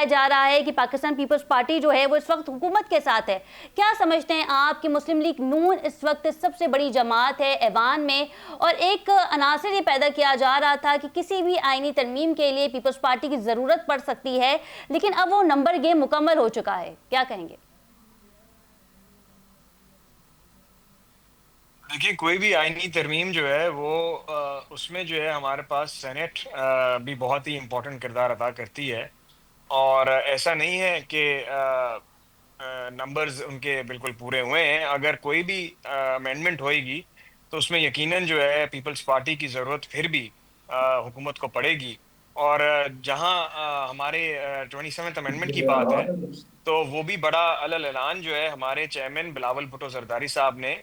بتایا جا رہا ہے کہ پاکستان پیپلز پارٹی جو ہے وہ اس وقت حکومت کے ساتھ ہے. کیا سمجھتے ہیں آپ کہ مسلم لیگ نون اس وقت سب سے بڑی جماعت ہے ایوان میں, اور ایک عناصر یہ پیدا کیا جا رہا تھا کہ کسی بھی آئینی ترمیم کے لیے پیپلز پارٹی کی ضرورت پڑ سکتی ہے, لیکن اب وہ نمبر گیم مکمل ہو چکا ہے, کیا کہیں گے؟ دیکھیں، کوئی بھی آئینی ترمیم جو ہے وہ اس میں جو ہے ہمارے پاس سینٹ بھی بہت ہی امپورٹنٹ کردار ادا کرتی ہے. اور ایسا نہیں ہے کہ نمبرز ان کے بالکل پورے ہوئے ہیں. اگر کوئی بھی امینڈمنٹ ہوئے گی تو اس میں یقیناً جو ہے پیپلز پارٹی کی ضرورت پھر بھی حکومت کو پڑے گی. اور جہاں ہمارے 27th امینڈمنٹ کی بات ہے تو وہ بھی بڑا اعلان جو ہے ہمارے چیئرمین بلاول بھٹو زرداری صاحب نے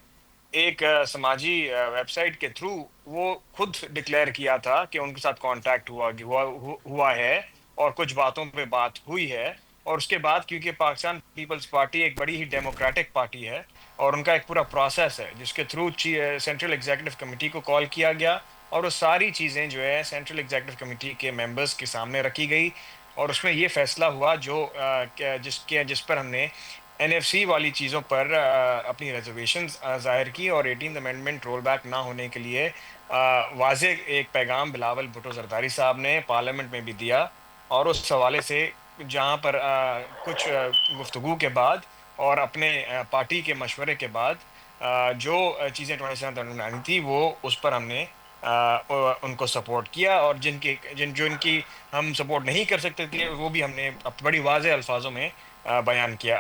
ایک سماجی ویب سائٹ کے تھرو وہ خود ڈکلیئر کیا تھا کہ ان کے ساتھ کانٹیکٹ ہوا ہے اور کچھ باتوں پہ بات ہوئی ہے. اور اس کے بعد کیونکہ پاکستان پیپلز پارٹی ایک بڑی ہی ڈیموکریٹک پارٹی ہے اور ان کا ایک پورا پروسیس ہے جس کے تھرو سینٹرل ایگزیکٹو کمیٹی کو کال کیا گیا اور وہ ساری چیزیں جو ہے سینٹرل ایگزیکٹو کمیٹی کے ممبرز کے سامنے رکھی گئی اور اس میں یہ فیصلہ ہوا جس پر ہم نے این ایف سی والی چیزوں پر اپنی ریزرویشنز ظاہر کی اور 18th امینڈمنٹ رول بیک نہ ہونے کے لیے واضح ایک پیغام بلاول بھٹو زرداری صاحب نے پارلیمنٹ میں بھی دیا. اور اس حوالے سے جہاں پر کچھ گفتگو کے بعد اور اپنے پارٹی کے مشورے کے بعد جو چیزیں 27 آنی تھی وہ اس پر ہم نے ان کو سپورٹ کیا, اور ان کی ہم سپورٹ نہیں کر سکتے تھے وہ بھی ہم نے بڑی واضح الفاظوں میں بیان کیا.